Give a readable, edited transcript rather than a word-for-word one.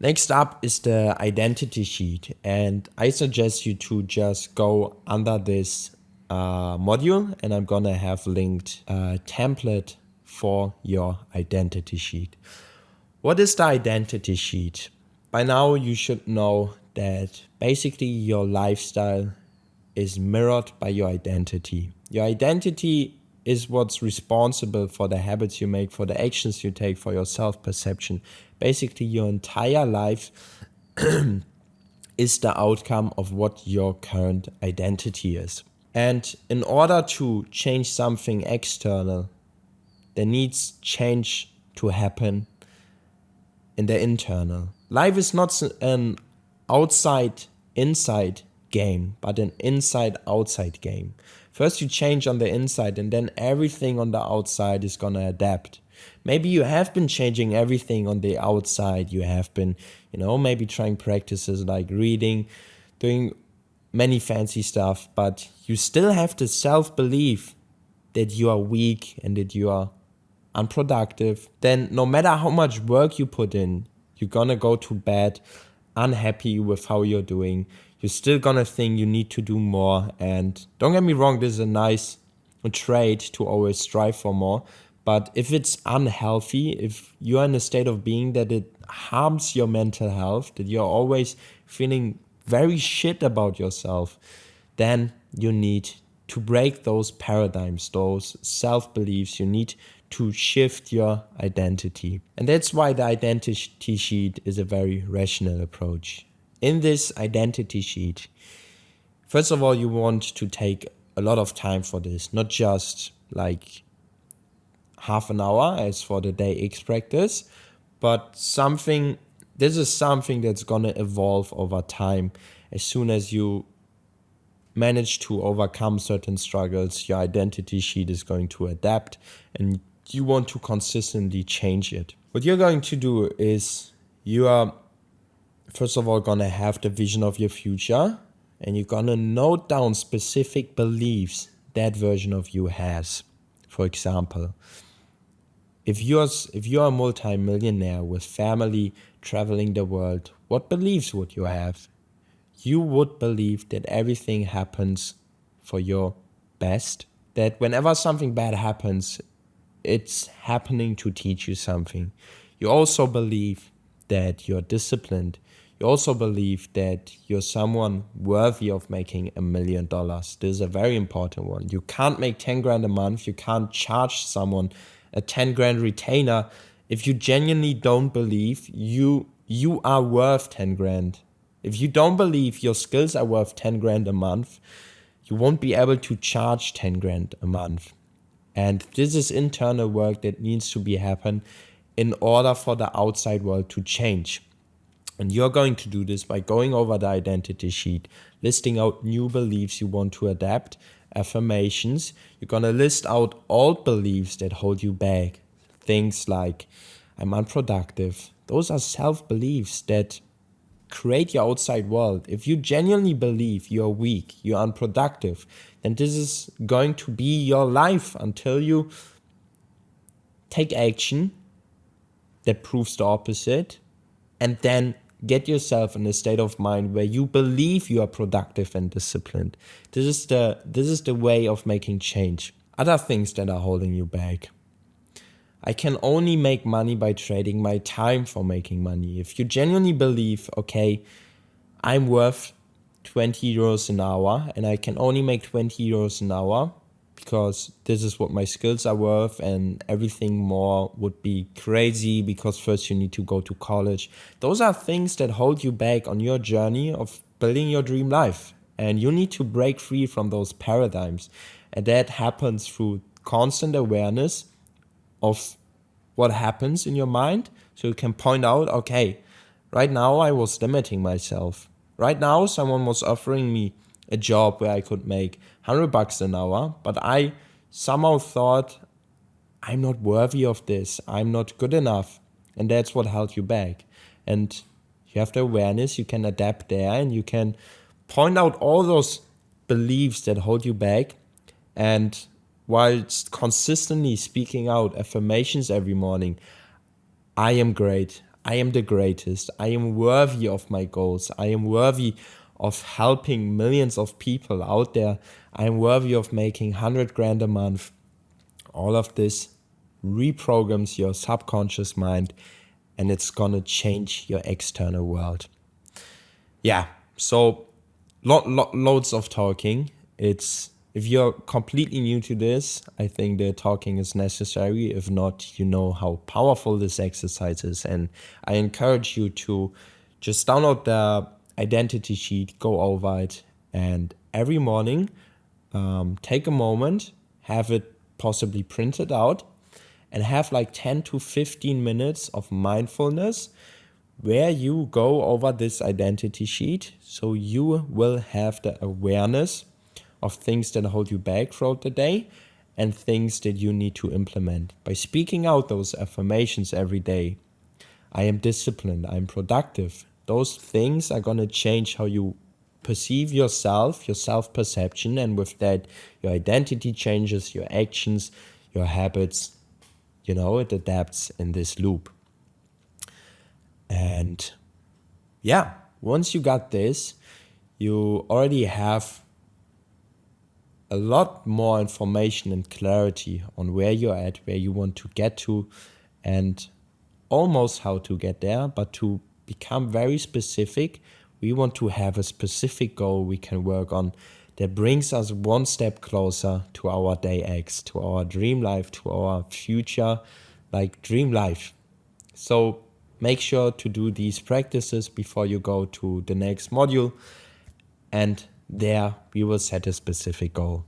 Next up is the identity sheet, and I suggest you to just go under this module, and I'm gonna have linked a template for your identity sheet. What is the identity sheet? By now you should know that basically your lifestyle is mirrored by your identity. Your identity is what's responsible for the habits you make, for the actions you take, for your self-perception. Basically, your entire life is the outcome of what your current identity is. And in order to change something external, there needs change to happen in the internal. Life is not an outside-inside game, but an inside-outside game. First you change on the inside, and then everything on the outside is gonna adapt. Maybe you have been changing everything on the outside. You have been, maybe trying practices like reading, doing many fancy stuff, but you still have the self-belief that you are weak and that you are unproductive. Then no matter how much work you put in, you're gonna go to bed unhappy with how you're doing. You're still gonna think you need to do more. And don't get me wrong, this is a nice trait to always strive for more. But if it's unhealthy, if you're in a state of being that it harms your mental health, that you're always feeling very shit about yourself, then you need to break those paradigms, those self-beliefs. You need to shift your identity. And that's why the identity sheet is a very rational approach. In this identity sheet, first of all, you want to take a lot of time for this, not just like half an hour as for the day X practice, but this is something that's gonna evolve over time. As soon as you manage to overcome certain struggles, your identity sheet is going to adapt, and you want to consistently change it. What you're going to do is you are first of all gonna have the vision of your future, and you're gonna note down specific beliefs that version of you has. For example, if you're a multi-millionaire with family traveling the world, what beliefs would you have? You would believe that everything happens for your best, that whenever something bad happens, it's happening to teach you something. You also believe that you're disciplined. You also believe that you're someone worthy of making $1 million. This is a very important one. You can't make 10 grand a month. You can't charge someone a 10 grand retainer if you genuinely don't believe you are worth 10 grand. If you don't believe your skills are worth 10 grand a month, you won't be able to charge 10 grand a month. And this is internal work that needs to be happen in order for the outside world to change. And you're going to do this by going over the identity sheet, listing out new beliefs you want to adapt, affirmations. You're going to list out old beliefs that hold you back. Things like, I'm unproductive. Those are self-beliefs that create your outside world. If you genuinely believe you're weak, you're unproductive, then this is going to be your life until you take action that proves the opposite, and then get yourself in a state of mind where you believe you are productive and disciplined. This is the way of making change. Other things that are holding you back. I can only make money by trading my time for making money. If you genuinely believe, okay, I'm worth 20 euros an hour and I can only make 20 euros an hour because this is what my skills are worth, and everything more would be crazy because first you need to go to college. Those are things that hold you back on your journey of building your dream life. And you need to break free from those paradigms. And that happens through constant awareness of what happens in your mind. So you can point out, okay, right now I was limiting myself. Right now someone was offering me a job where I could make $100 an hour, but I somehow thought I'm not worthy of this. I'm not good enough. And that's what held you back. And you have the awareness, you can adapt there, and you can point out all those beliefs that hold you back. And while consistently speaking out affirmations every morning, I am great, I am the greatest. I am worthy of my goals. I am worthy of helping millions of people out there. I am worthy of making 100 grand a month. All of this reprograms your subconscious mind, and it's gonna change your external world. Yeah, so loads of talking. It's if you're completely new to this, I think the talking is necessary. If not, you know how powerful this exercise is, and I encourage you to just download the identity sheet, go over it, and every morning take a moment, have it possibly printed out, and have like 10 to 15 minutes of mindfulness where you go over this identity sheet, so you will have the awareness of things that hold you back throughout the day and things that you need to implement. By speaking out those affirmations every day, I am disciplined, I'm productive, those things are going to change how you perceive yourself, your self-perception, and with that, your identity changes, your actions, your habits, it adapts in this loop. And yeah, once you got this, you already have a lot more information and clarity on where you're at, where you want to get to, and almost how to get there. But to become very specific, we want to have a specific goal we can work on that brings us one step closer to our day X, to our dream life, to our future, like dream life. So make sure to do these practices before you go to the next module, and there we will set a specific goal.